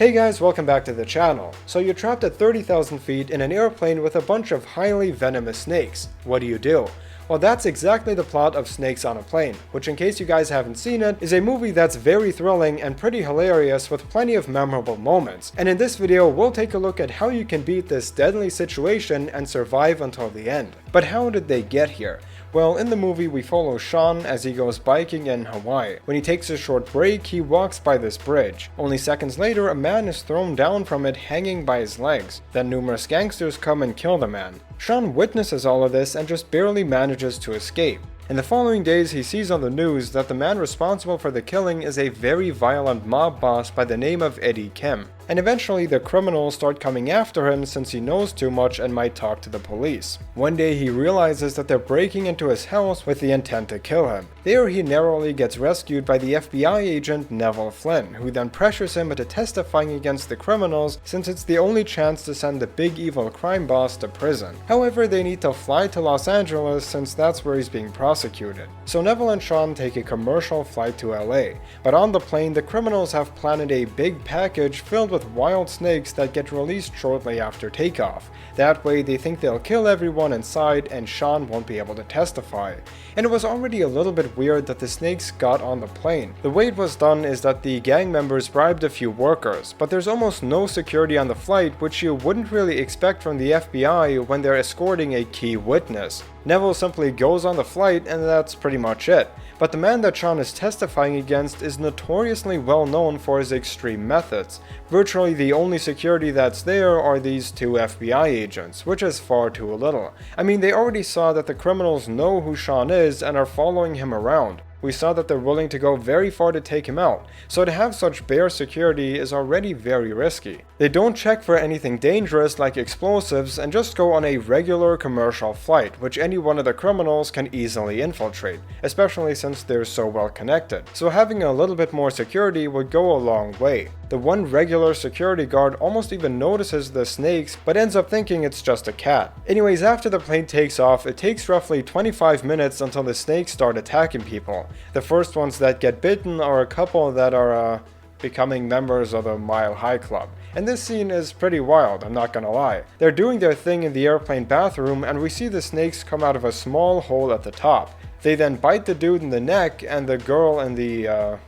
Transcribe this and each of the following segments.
Hey guys, welcome back to the channel. So you're trapped at 30,000 feet in an airplane with a bunch of highly venomous snakes. What do? Well, that's exactly the plot of Snakes on a Plane, which, in case you guys haven't seen it, is a movie that's very thrilling and pretty hilarious with plenty of memorable moments. And in this video, we'll take a look at how you can beat this deadly situation and survive until the end. But how did they get here? Well, in the movie we follow Sean as he goes biking in Hawaii. When he takes a short break, he walks by this bridge. Only seconds later, a man is thrown down from it hanging by his legs. Then numerous gangsters come and kill the man. Sean witnesses all of this and just barely manages to escape. In the following days, he sees on the news that the man responsible for the killing is a very violent mob boss by the name of Eddie Kim. And eventually the criminals start coming after him since he knows too much and might talk to the police. One day he realizes that they're breaking into his house with the intent to kill him. There he narrowly gets rescued by the FBI agent Neville Flynn, who then pressures him into testifying against the criminals since it's the only chance to send the big evil crime boss to prison. However, they need to fly to Los Angeles since that's where he's being prosecuted. So Neville and Sean take a commercial flight to LA, but on the plane the criminals have planted a big package filled with wild snakes that get released shortly after takeoff. That way they think they'll kill everyone inside and Sean won't be able to testify. And it was already a little bit weird that the snakes got on the plane. The way it was done is that the gang members bribed a few workers, but there's almost no security on the flight, which you wouldn't really expect from the FBI when they're escorting a key witness. Neville simply goes on the flight and that's pretty much it. But the man that Sean is testifying against is notoriously well known for his extreme methods. Virtually the only security that's there are these two FBI agents, which is far too little. I mean, they already saw that the criminals know who Sean is and are following him around. We saw that they're willing to go very far to take him out, so to have such bare security is already very risky. They don't check for anything dangerous like explosives and just go on a regular commercial flight, which any one of the criminals can easily infiltrate, especially since they're so well connected. So having a little bit more security would go a long way. The one regular security guard almost even notices the snakes, but ends up thinking it's just a cat. Anyways, after the plane takes off, it takes roughly 25 minutes until the snakes start attacking people. The first ones that get bitten are a couple that are becoming members of the Mile High Club. And this scene is pretty wild, I'm not gonna lie. They're doing their thing in the airplane bathroom and we see the snakes come out of a small hole at the top. They then bite the dude in the neck and the girl in the,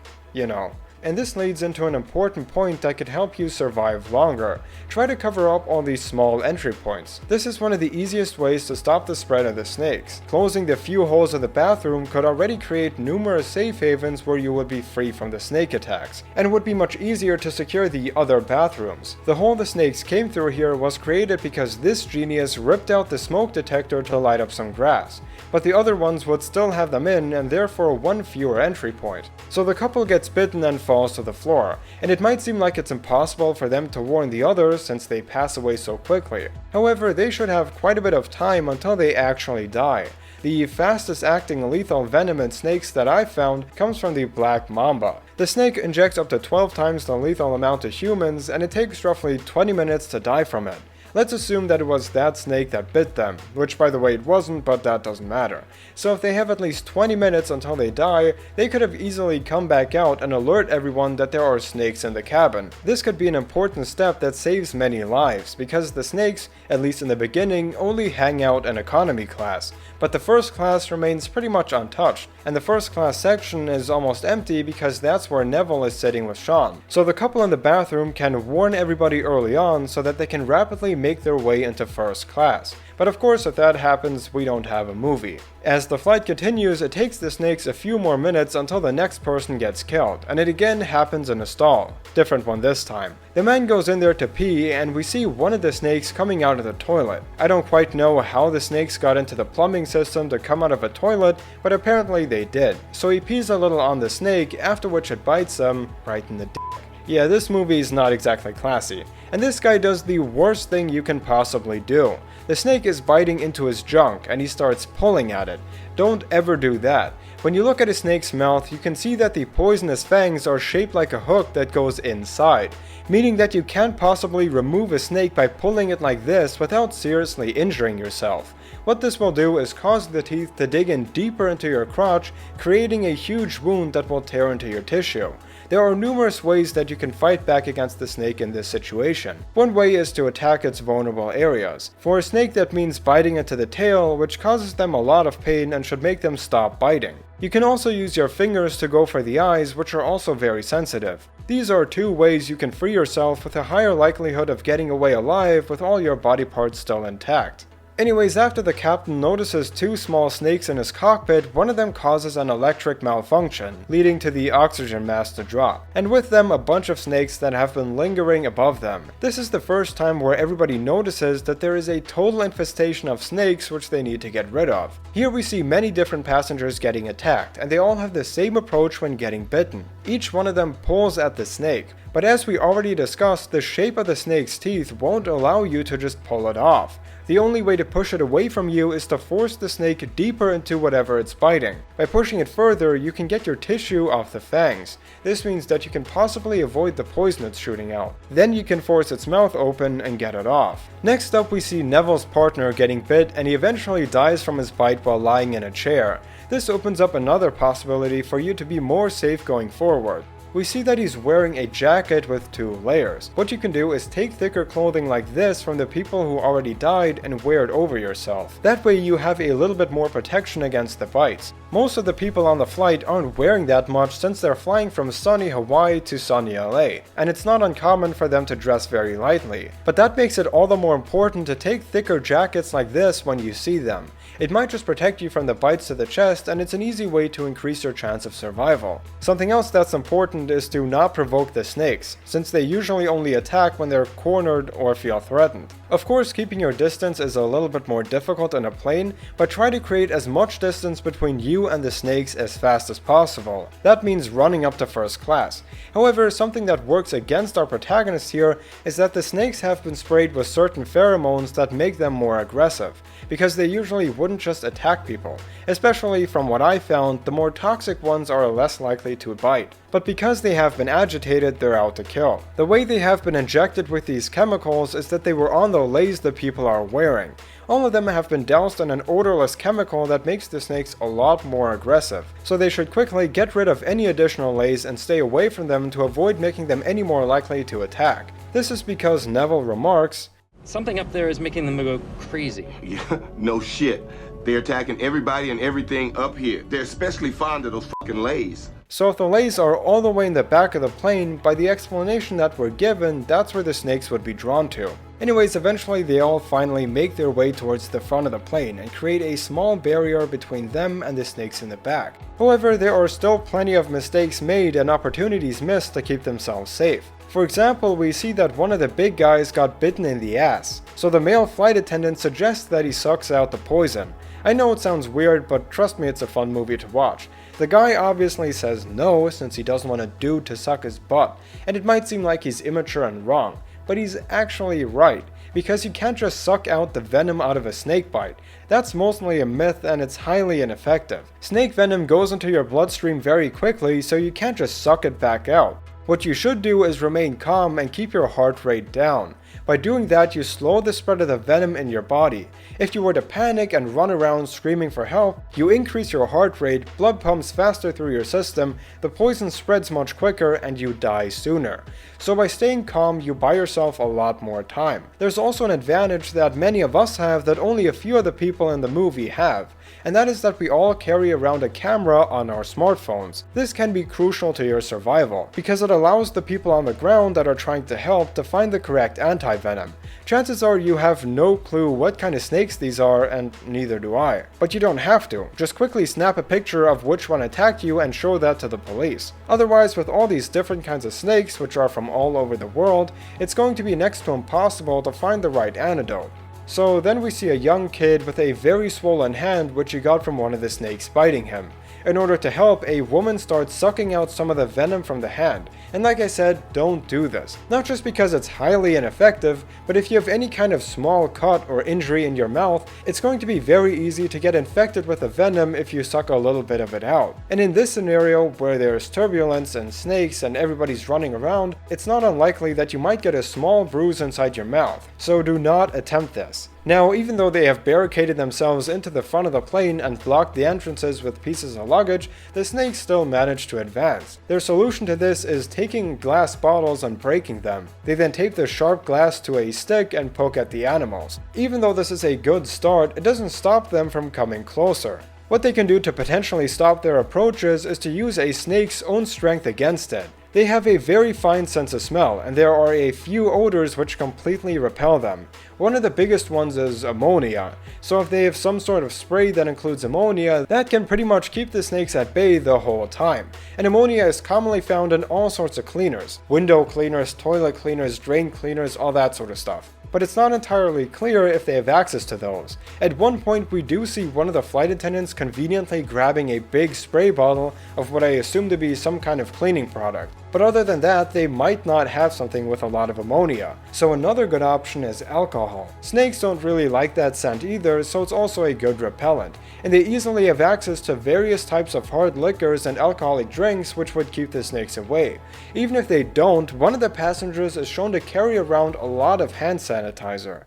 And this leads into an important point that could help you survive longer. Try to cover up all these small entry points. This is one of the easiest ways to stop the spread of the snakes. Closing the few holes of the bathroom could already create numerous safe havens where you would be free from the snake attacks, and it would be much easier to secure the other bathrooms. The hole the snakes came through here was created because this genius ripped out the smoke detector to light up some grass, but the other ones would still have them in and therefore one fewer entry point. So the couple gets bitten and falls to the floor, and it might seem like it's impossible for them to warn the others since they pass away so quickly. However, they should have quite a bit of time until they actually die. The fastest acting lethal venom in snakes that I've found comes from the black mamba. The snake injects up to 12 times the lethal amount to humans, and it takes roughly 20 minutes to die from it. Let's assume that it was that snake that bit them, which by the way it wasn't, but that doesn't matter. So if they have at least 20 minutes until they die, they could have easily come back out and alert everyone that there are snakes in the cabin. This could be an important step that saves many lives, because the snakes, at least in the beginning, only hang out in economy class, but the first class remains pretty much untouched, and the first class section is almost empty because that's where Neville is sitting with Sean. So the couple in the bathroom can warn everybody early on so that they can rapidly make their way into first class. But of course, if that happens, we don't have a movie. As the flight continues, it takes the snakes a few more minutes until the next person gets killed, and it again happens in a stall. Different one this time. The man goes in there to pee, and we see one of the snakes coming out of the toilet. I don't quite know how the snakes got into the plumbing system to come out of a toilet, but apparently they did. So he pees a little on the snake, after which it bites him right in the dick. Yeah, this movie is not exactly classy. And this guy does the worst thing you can possibly do. The snake is biting into his junk and he starts pulling at it. Don't ever do that. When you look at a snake's mouth, you can see that the poisonous fangs are shaped like a hook that goes inside, meaning that you can't possibly remove a snake by pulling it like this without seriously injuring yourself. What this will do is cause the teeth to dig in deeper into your crotch, creating a huge wound that will tear into your tissue. There are numerous ways that you can fight back against the snake in this situation. One way is to attack its vulnerable areas. For a snake, that means biting into the tail, which causes them a lot of pain and should make them stop biting. You can also use your fingers to go for the eyes, which are also very sensitive. These are two ways you can free yourself with a higher likelihood of getting away alive with all your body parts still intact. Anyways, after the captain notices two small snakes in his cockpit, one of them causes an electric malfunction, leading to the oxygen mask to drop, and with them a bunch of snakes that have been lingering above them. This is the first time where everybody notices that there is a total infestation of snakes which they need to get rid of. Here we see many different passengers getting attacked, and they all have the same approach when getting bitten. Each one of them pulls at the snake, but as we already discussed, the shape of the snake's teeth won't allow you to just pull it off. The only way to push it away from you is to force the snake deeper into whatever it's biting. By pushing it further, you can get your tissue off the fangs. This means that you can possibly avoid the poison it's shooting out. Then you can force its mouth open and get it off. Next up, we see Neville's partner getting bit, and he eventually dies from his bite while lying in a chair. This opens up another possibility for you to be more safe going forward. We see that he's wearing a jacket with 2 layers. What you can do is take thicker clothing like this from the people who already died and wear it over yourself. That way you have a little bit more protection against the bites. Most of the people on the flight aren't wearing that much since they're flying from sunny Hawaii to sunny LA, and it's not uncommon for them to dress very lightly. But that makes it all the more important to take thicker jackets like this when you see them. It might just protect you from the bites to the chest, and it's an easy way to increase your chance of survival. Something else that's important is to not provoke the snakes, since they usually only attack when they're cornered or feel threatened. Of course, keeping your distance is a little bit more difficult in a plane, but try to create as much distance between you and the snakes as fast as possible. That means running up to first class. However, something that works against our protagonist here is that the snakes have been sprayed with certain pheromones that make them more aggressive, because they usually wouldn't just attack people. Especially from what I found, the more toxic ones are less likely to bite. But because they have been agitated, they're out to kill. The way they have been injected with these chemicals is that they were on the leis the people are wearing. All of them have been doused in an odorless chemical that makes the snakes a lot more aggressive, so they should quickly get rid of any additional leis and stay away from them to avoid making them any more likely to attack. This is because Neville remarks, "Something up there is making them go crazy." Yeah, no shit. They're attacking everybody and everything up here. They're especially fond of those fucking leis. So if the leis are all the way in the back of the plane, by the explanation that we're given, that's where the snakes would be drawn to. Anyways, eventually they all finally make their way towards the front of the plane and create a small barrier between them and the snakes in the back. However, there are still plenty of mistakes made and opportunities missed to keep themselves safe. For example, we see that one of the big guys got bitten in the ass, so the male flight attendant suggests that he sucks out the poison. I know it sounds weird, but trust me, it's a fun movie to watch. The guy obviously says no, since he doesn't want a dude to suck his butt, and it might seem like he's immature and wrong, but he's actually right, because you can't just suck out the venom out of a snake bite. That's mostly a myth and it's highly ineffective. Snake venom goes into your bloodstream very quickly, so you can't just suck it back out. What you should do is remain calm and keep your heart rate down. By doing that, you slow the spread of the venom in your body. If you were to panic and run around screaming for help, you increase your heart rate, blood pumps faster through your system, the poison spreads much quicker, and you die sooner. So by staying calm, you buy yourself a lot more time. There's also an advantage that many of us have that only a few of the people in the movie have, and that is that we all carry around a camera on our smartphones. This can be crucial to your survival, because it allows the people on the ground that are trying to help to find the correct anti-venom. Chances are you have no clue what kind of snakes these are, and neither do I. But you don't have to. Just quickly snap a picture of which one attacked you and show that to the police. Otherwise, with all these different kinds of snakes, which are from all over the world, it's going to be next to impossible to find the right antidote. So then we see a young kid with a very swollen hand which he got from one of the snakes biting him. In order to help, a woman starts sucking out some of the venom from the hand. And like I said, don't do this. Not just because it's highly ineffective, but if you have any kind of small cut or injury in your mouth, it's going to be very easy to get infected with the venom if you suck a little bit of it out. And in this scenario, where there's turbulence and snakes and everybody's running around, it's not unlikely that you might get a small bruise inside your mouth. So do not attempt this. Now, even though they have barricaded themselves into the front of the plane and blocked the entrances with pieces of luggage, the snakes still manage to advance. Their solution to this is taking glass bottles and breaking them. They then tape the sharp glass to a stick and poke at the animals. Even though this is a good start, it doesn't stop them from coming closer. What they can do to potentially stop their approaches is to use a snake's own strength against it. They have a very fine sense of smell, and there are a few odors which completely repel them. One of the biggest ones is ammonia, so if they have some sort of spray that includes ammonia, that can pretty much keep the snakes at bay the whole time. And ammonia is commonly found in all sorts of cleaners. Window cleaners, toilet cleaners, drain cleaners, all that sort of stuff. But it's not entirely clear if they have access to those. At one point we do see one of the flight attendants conveniently grabbing a big spray bottle of what I assume to be some kind of cleaning product. But other than that, they might not have something with a lot of ammonia. So another good option is alcohol. Snakes don't really like that scent either, so it's also a good repellent. And they easily have access to various types of hard liquors and alcoholic drinks which would keep the snakes away. Even if they don't, one of the passengers is shown to carry around a lot of hand sanitizer.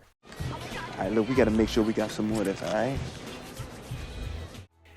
Alright, look, we gotta make sure we got some more of this, alright?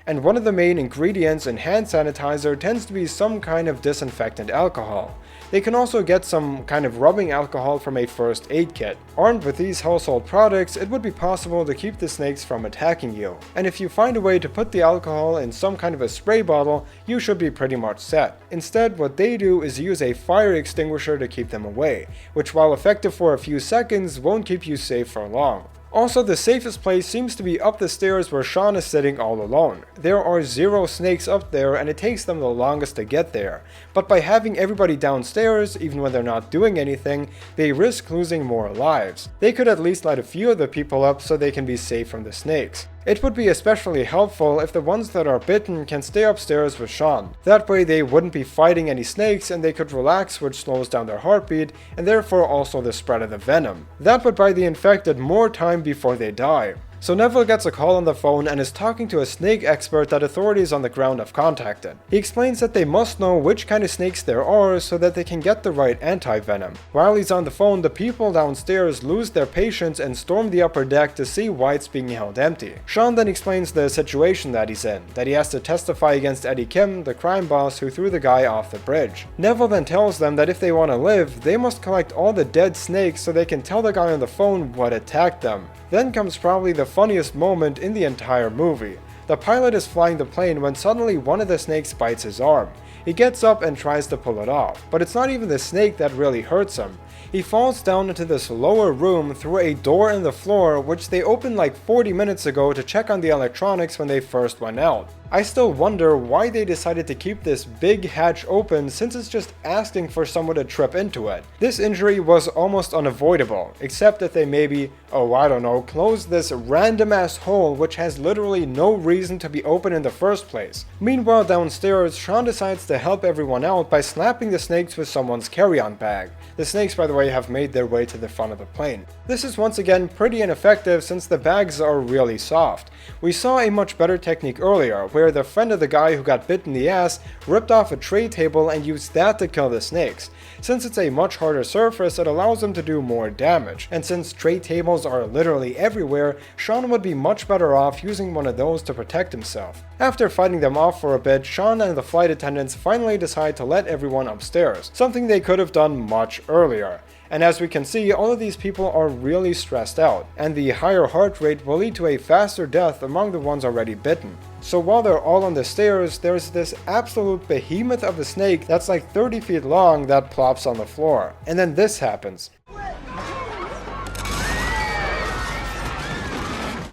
And one of the main ingredients in hand sanitizer tends to be some kind of disinfectant alcohol. They can also get some kind of rubbing alcohol from a first aid kit. Armed with these household products, it would be possible to keep the snakes from attacking you. And if you find a way to put the alcohol in some kind of a spray bottle, you should be pretty much set. Instead, what they do is use a fire extinguisher to keep them away, which while effective for a few seconds, won't keep you safe for long. Also, the safest place seems to be up the stairs where Sean is sitting all alone. There are 0 snakes up there and it takes them the longest to get there. But by having everybody downstairs, even when they're not doing anything, they risk losing more lives. They could at least let a few of the people up so they can be safe from the snakes. It would be especially helpful if the ones that are bitten can stay upstairs with Sean. That way they wouldn't be fighting any snakes and they could relax, which slows down their heartbeat and therefore also the spread of the venom. That would buy the infected more time before they die. So Neville gets a call on the phone and is talking to a snake expert that authorities on the ground have contacted. He explains that they must know which kind of snakes there are so that they can get the right anti-venom. While he's on the phone, the people downstairs lose their patience and storm the upper deck to see why it's being held empty. Sean then explains the situation that he's in, that he has to testify against Eddie Kim, the crime boss who threw the guy off the bridge. Neville then tells them that if they want to live, they must collect all the dead snakes so they can tell the guy on the phone what attacked them. Then comes probably the funniest moment in the entire movie. The pilot is flying the plane when suddenly one of the snakes bites his arm. He gets up and tries to pull it off, but it's not even the snake that really hurts him. He falls down into this lower room through a door in the floor which they opened like 40 minutes ago to check on the electronics when they first went out. I still wonder why they decided to keep this big hatch open since it's just asking for someone to trip into it. This injury was almost unavoidable, except that they maybe, oh I don't know, closed this random ass hole which has literally no reason to be open in the first place. Meanwhile downstairs, Sean decides to help everyone out by slapping the snakes with someone's carry-on bag. The snakes, by the way, have made their way to the front of the plane. This is once again pretty ineffective since the bags are really soft. We saw a much better technique earlier, where the friend of the guy who got bit in the ass ripped off a tray table and used that to kill the snakes. Since it's a much harder surface, it allows them to do more damage, and since tray tables are literally everywhere, Sean would be much better off using one of those to protect himself. After fighting them off for a bit, Sean and the flight attendants finally decide to let everyone upstairs, something they could have done much earlier. And as we can see, all of these people are really stressed out, and the higher heart rate will lead to a faster death among the ones already bitten. So while they're all on the stairs, there's this absolute behemoth of a snake that's like 30 feet long that plops on the floor. And then this happens.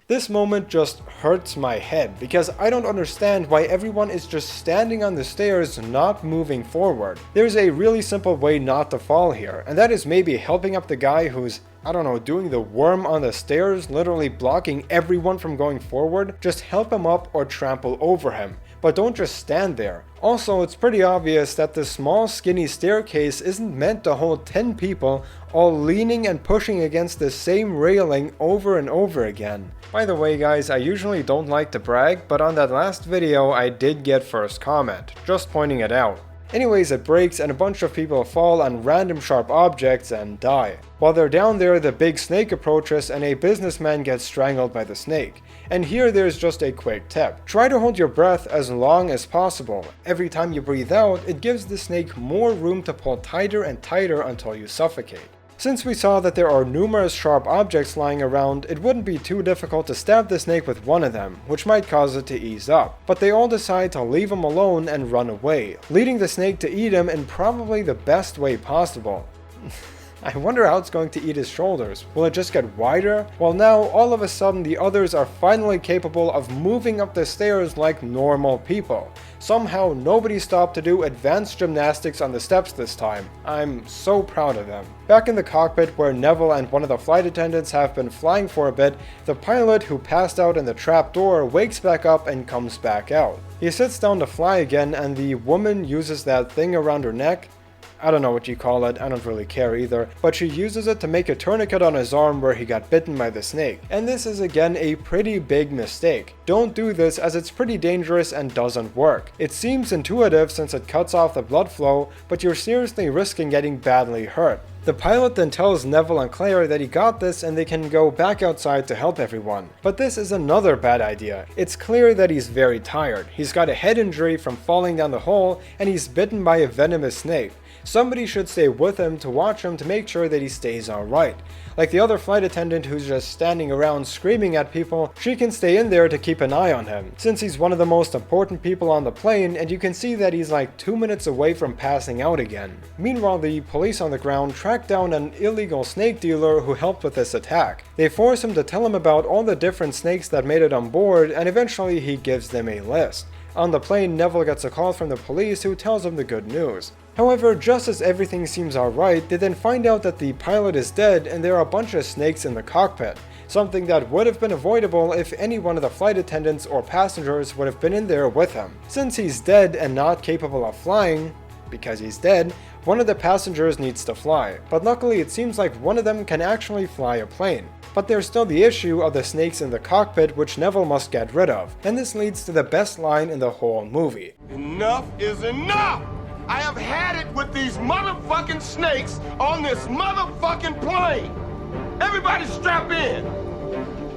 This moment just hurts my head because I don't understand why everyone is just standing on the stairs not moving forward. There's a really simple way not to fall here, and that is maybe helping up the guy who's, I don't know, doing the worm on the stairs, literally blocking everyone from going forward. Just help him up or trample over him, but don't just stand there. Also, it's pretty obvious that the small skinny staircase isn't meant to hold 10 people all leaning and pushing against the same railing over and over again. By the way guys, I usually don't like to brag, but on that last video I did get first comment, just pointing it out. Anyways, it breaks and a bunch of people fall on random sharp objects and die. While they're down there, the big snake approaches and a businessman gets strangled by the snake. And here there's just a quick tip. Try to hold your breath as long as possible. Every time you breathe out, it gives the snake more room to pull tighter and tighter until you suffocate. Since we saw that there are numerous sharp objects lying around, it wouldn't be too difficult to stab the snake with one of them, which might cause it to ease up. But they all decide to leave him alone and run away, leading the snake to eat him in probably the best way possible. I wonder how it's going to eat his shoulders. Will it just get wider? Well, now all of a sudden the others are finally capable of moving up the stairs like normal people. Somehow nobody stopped to do advanced gymnastics on the steps this time. I'm so proud of them. Back in the cockpit where Neville and one of the flight attendants have been flying for a bit, the pilot who passed out in the trap door wakes back up and comes back out. He sits down to fly again and the woman uses that thing around her neck. I don't know what you call it, I don't really care either, but she uses it to make a tourniquet on his arm where he got bitten by the snake. And this is again a pretty big mistake. Don't do this as it's pretty dangerous and doesn't work. It seems intuitive since it cuts off the blood flow, but you're seriously risking getting badly hurt. The pilot then tells Neville and Claire that he got this and they can go back outside to help everyone. But this is another bad idea. It's clear that he's very tired. He's got a head injury from falling down the hole and he's bitten by a venomous snake. Somebody should stay with him to watch him to make sure that he stays alright. Like the other flight attendant who's just standing around screaming at people, she can stay in there to keep an eye on him, since he's one of the most important people on the plane and you can see that he's like 2 minutes away from passing out again. Meanwhile, the police on the ground track down an illegal snake dealer who helped with this attack. They force him to tell him about all the different snakes that made it on board and eventually he gives them a list. On the plane, Neville gets a call from the police who tells him the good news. However, just as everything seems alright, they then find out that the pilot is dead and there are a bunch of snakes in the cockpit. Something that would have been avoidable if any one of the flight attendants or passengers would have been in there with him. Since he's dead and not capable of flying, because he's dead, one of the passengers needs to fly. But luckily it seems like one of them can actually fly a plane. But there's still the issue of the snakes in the cockpit which Neville must get rid of. And this leads to the best line in the whole movie. Enough is enough! I have had it with these motherfucking snakes on this motherfucking plane! Everybody strap in!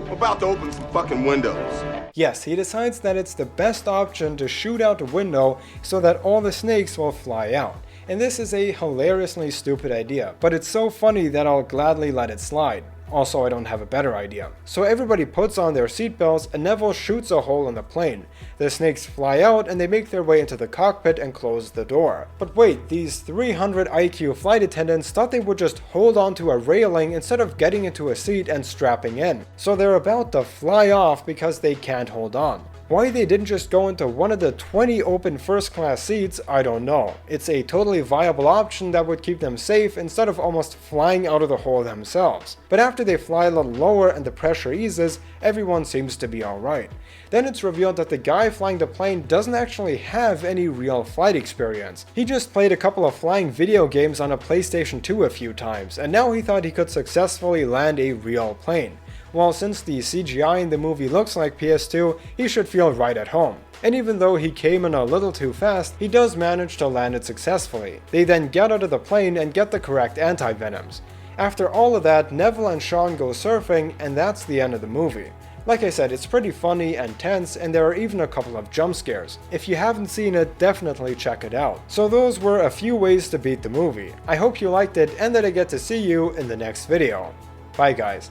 I'm about to open some fucking windows. Yes, he decides that it's the best option to shoot out a window so that all the snakes will fly out. And this is a hilariously stupid idea, but it's so funny that I'll gladly let it slide. Also, I don't have a better idea. So everybody puts on their seatbelts and Neville shoots a hole in the plane. The snakes fly out and they make their way into the cockpit and close the door. But wait, these 300 IQ flight attendants thought they would just hold onto a railing instead of getting into a seat and strapping in. So they're about to fly off because they can't hold on. Why they didn't just go into one of the 20 open first class seats, I don't know. It's a totally viable option that would keep them safe instead of almost flying out of the hole themselves. But after they fly a little lower and the pressure eases, everyone seems to be alright. Then it's revealed that the guy flying the plane doesn't actually have any real flight experience. He just played a couple of flying video games on a PlayStation 2 a few times, and now he thought he could successfully land a real plane. Well, since the CGI in the movie looks like PS2, he should feel right at home. And even though he came in a little too fast, he does manage to land it successfully. They then get out of the plane and get the correct anti-venoms. After all of that, Neville and Sean go surfing, and that's the end of the movie. Like I said, it's pretty funny and tense, and there are even a couple of jump scares. If you haven't seen it, definitely check it out. So those were a few ways to beat the movie. I hope you liked it and that I get to see you in the next video. Bye guys.